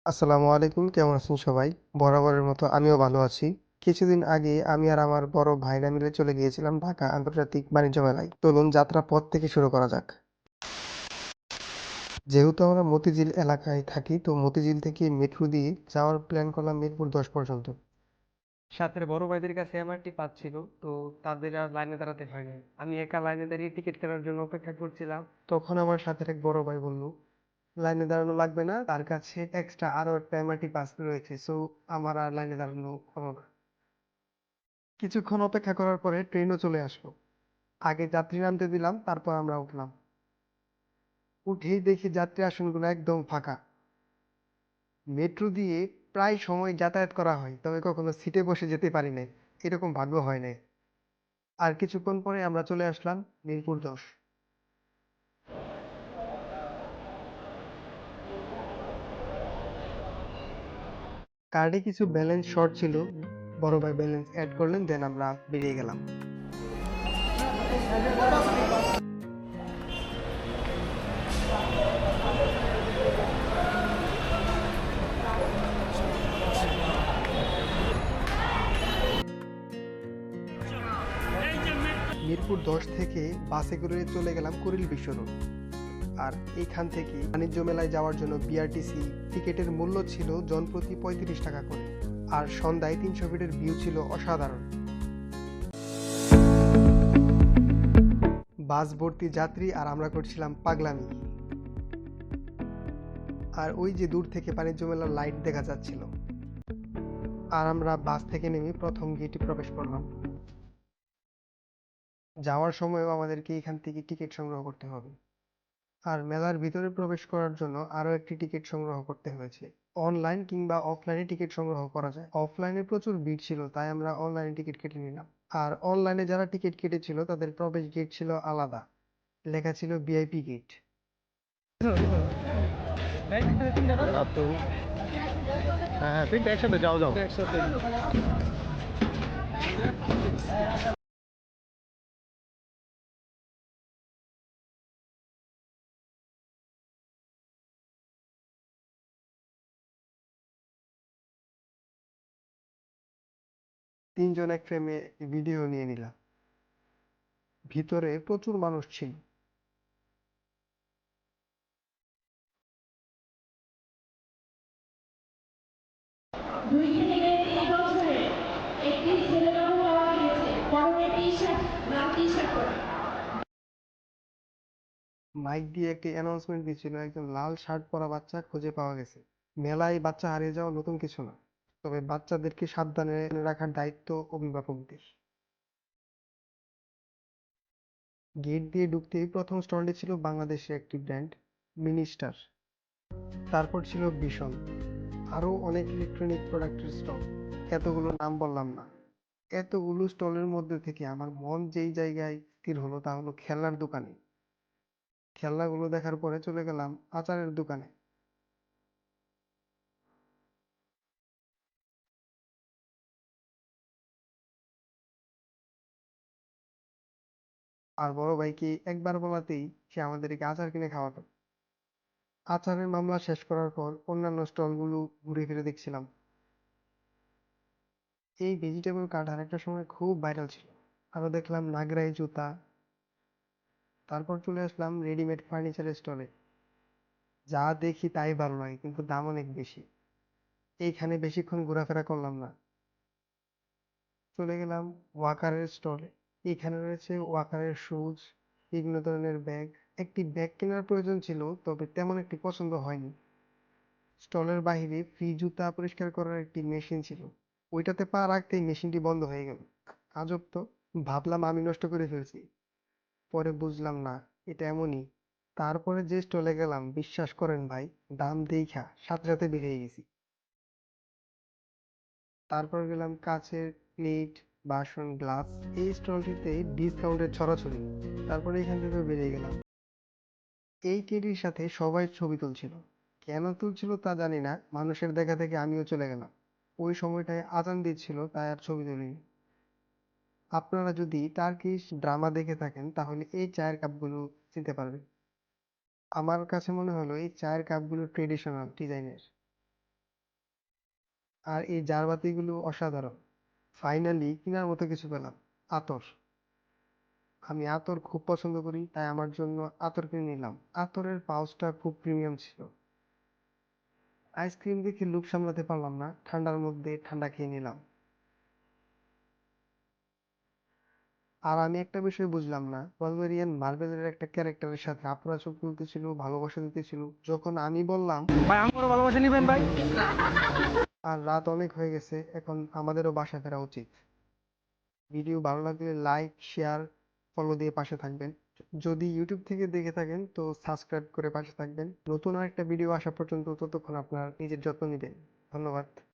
আসসালামু আলাইকুম, কেমন আছেন সবাই? বরাবরের মতো আমিও ভালো আছি। কিছুদিন আগে আমি আর আমার বড় ভাইরা মিলে চলে গিয়েছিলাম ঢাকা আন্তর্জাতিক বাণিজ্য মেলায়। চলুন যাত্রা পথ থেকে শুরু করা যাক। যেহেতু আমরা মতিঝিল এলাকায় থাকি, তো মতিঝিল থেকে মেট্রো দিয়ে যাওয়ার প্ল্যান করলাম মিরপুর 10 পর্যন্ত। সাথে বড় ভাইদের কাছে এমআরটি পাস ছিল, তো তাদের আর লাইনে দাঁড়াতে হয়নি। আমি একা লাইনে দাঁড়িয়ে টিকিট কেনার জন্য অপেক্ষা করছিলাম। তখন আমার সাথে এক বড় ভাই বলল, লাইনে দাঁড়ানো লাগবে না, তার কাছে এক্সট্রা আরো একটা এমআরটি পাস রয়েছে, সো আমার আর লাইনে দাঁড়ানো হলো না। কিছুক্ষণ অপেক্ষা করার পরে ট্রেনও চলে আসলো। আগে যাত্রী নামতে দিলাম, তারপর আমরা উঠলাম। উঠেই দেখি যাত্রী আসনগুলো একদম ফাঁকা। মেট্রো দিয়ে প্রায় সময় যাতায়াত করা হয়, তবে কখনো সিটে বসে যেতে পারি নাই, এরকম ভাগ্য হয় নাই। আর কিছুক্ষণ পরে আমরা চলে আসলাম মিরপুর 10। কার্ডে কিছু ব্যালেন্স শর্ট ছিল, বড় ভাই ব্যালেন্স অ্যাড করলেন, দেন আমরা বেরিয়ে গেলাম। মিরপুর 10 থেকে বাসে করে চলে গেলাম কুড়িল বিশ্ব রোড। আর এইখান থেকে বাণিজ্য মেলায় যাওয়ার জন্য বিআরটিসি টিকিটের মূল্য ছিল জনপ্রতি 35 টাকা করে। আর সন্ধ্যায় 300 ফিটের ভিউ ছিল অসাধারণ। বাস ভর্তি যাত্রী আর আমরা করছিলাম পাগলামি। আর ওই যে দূর থেকে বাণিজ্য মেলার লাইট দেখা যাচ্ছিল। আর আমরা বাস থেকে নেমে প্রথম গেটে প্রবেশ করলাম। যাওয়ার সময়ও আমাদেরকে এখান থেকে টিকিট সংগ্রহ করতে হবে। আর মেলার ভিতরে প্রবেশ করার জন্য আরো একটি টিকিট সংগ্রহ করতে হয়েছে। অনলাইন কিংবা অফলাইনে টিকিট সংগ্রহ করা যায়। অফলাইনে প্রচুর ভিড় ছিল, তাই আমরা অনলাইনে টিকিট কেটে নিলাম। আর অনলাইনে যারা টিকিট কেটেছিল তাদের প্রবেশ গেট ছিল আলাদা, লেখা ছিল ভিআইপি গেট। তো হ্যাঁ হ্যাঁ ঠিক একসাথে যাও যাও একসাথে। 3 জন এক ফ্রেমে ভিডিও নিয়ে নিলাম। ভিতরে প্রচুর মানুষ ছিল। দুই থেকে তিন বছরে একটি ছেলেটাও পাওয়া গিয়েছে পরনে টি-শার্ট লাল টি-শার্ট পরা। মাইক দিয়ে একটি অ্যানাউন্সমেন্ট দিচ্ছিল, একজন লাল শার্ট পরা বাচ্চা খুঁজে পাওয়া গেছে। মেলায় বাচ্চা হারিয়ে যাওয়া নতুন কিছু না, তবে বাচ্চাদেরকে সাবধানে রাখার দায়িত্ব অভিভাবকদের। গেট দিয়ে ঢুকতেই প্রথম স্টলটি ছিল বাংলাদেশের একটি ব্র্যান্ড, মিনিস্টার। তারপর ছিল ভীষণ, আরো অনেক ইলেকট্রনিক প্রোডাক্টের স্টল। এতগুলো নাম বললাম না। এতগুলো স্টলের মধ্যে থেকে আমার মন যেই জায়গায় স্থির হলো তা হলো খেলনার দোকানে। খেলনাগুলো দেখার পরে চলে গেলাম আচারের দোকানে। আর বড় ভাইকে একবার বলাতেই সে আমাদেরকে আচার কিনে খাওয়াতো। আচারের মামলা শেষ করার পর অন্যান্য স্টলগুলো ঘুরে ফিরে দেখছিলাম। এই ভেজিটেবল কার্ট আরেকটা সময় খুব ভাইরাল ছিল। আরো দেখলাম নাগরাই জুতা। তারপর চলে আসলাম রেডিমেড ফার্নিচারের স্টলে। যা দেখি তাই ভালো লাগে, কিন্তু দাম অনেক বেশি। এইখানে বেশিক্ষণ ঘোরাফেরা করলাম না, চলে গেলাম ওয়াকারের স্টলে। এখানে রয়েছে ওয়াকারের শুজ, বিভিন্ন ধরনের ব্যাগ। একটি ব্যাগ কেনার প্রয়োজন ছিল, তবে তেমন একটি পছন্দ হয়নি। স্টলের বাইরে ফ্রি জুতা পরিষ্কার করার একটি মেশিন ছিল, ওইটাতে পা রাখতেই মেশিনটি বন্ধ হয়ে গেল। আজব তো। ভাবলাম আমি নষ্ট করে ফেলছি, পরে বুঝলাম না, এটা এমনই। তারপরে যে স্টলে গেলাম, বিশ্বাস করেন ভাই, দাম দেইখা সাথে সাথে বেরিয়ে গেছি। তারপর গেলাম কাচের প্লেট, বাসন, গ্লাস। এই স্টলটিতে ডিসকাউন্টের ছড়াছড়ি। তারপরে এখান থেকে বেরিয়ে গেলাম। এই টেডির সাথে সবাই ছবি তুলছিল। কেন তুলছিল তা জানি না, মানুষের দেখা থেকে আমিও চলে গেলাম। ওই সময়টায় আজান দিচ্ছিল, তাই আর ছবি তুলিনি। আপনারা যদি টার্কিশ ড্রামা দেখে থাকেন তাহলে এই চায়ের কাপগুলো চিনতে পারবেন। আমার কাছে মনে হলো এই চায়ের কাপগুলো ট্রেডিশনাল ডিজাইনের। আর এই জারবাতিগুলো অসাধারণ। ফাইনালি কেনার মতো কিছু পেলাম, আতর। আমি আতর খুব পছন্দ করি, তাই আমার জন্য আতর কিনে নিলাম। আতরের পাউচটা খুব প্রিমিয়াম ছিল। আইসক্রিম দেখে লোভ সামলাতে পারলাম না, ঠান্ডার মধ্যে ঠান্ডা খেয়ে নিলাম। আর আমি একটা বিষয় বুঝলাম না, ওলভেরিয়ান মার্ভেলের একটা ক্যারেক্টারের সাথে আপনারা চোখ তুলতেছিল, ভালোবাসা দিতেছিল। যখন আমি বললাম, ভাই আমারও ভালোবাসা নিবেন ভাই। আর রাত অনেক হয়ে গেছে, এখন আমাদেরও বাসা ফেরা উচিত। ভিডিও ভালো লাগলে লাইক, শেয়ার, ফলো দিয়ে পাশে থাকবেন। যদি ইউটিউব থেকে দেখে থাকেন তো সাবস্ক্রাইব করে পাশে থাকবেন। নতুন আরেকটা ভিডিও আসা পর্যন্ত ততক্ষণ আপনার নিজের যত্ন নেবেন। ধন্যবাদ।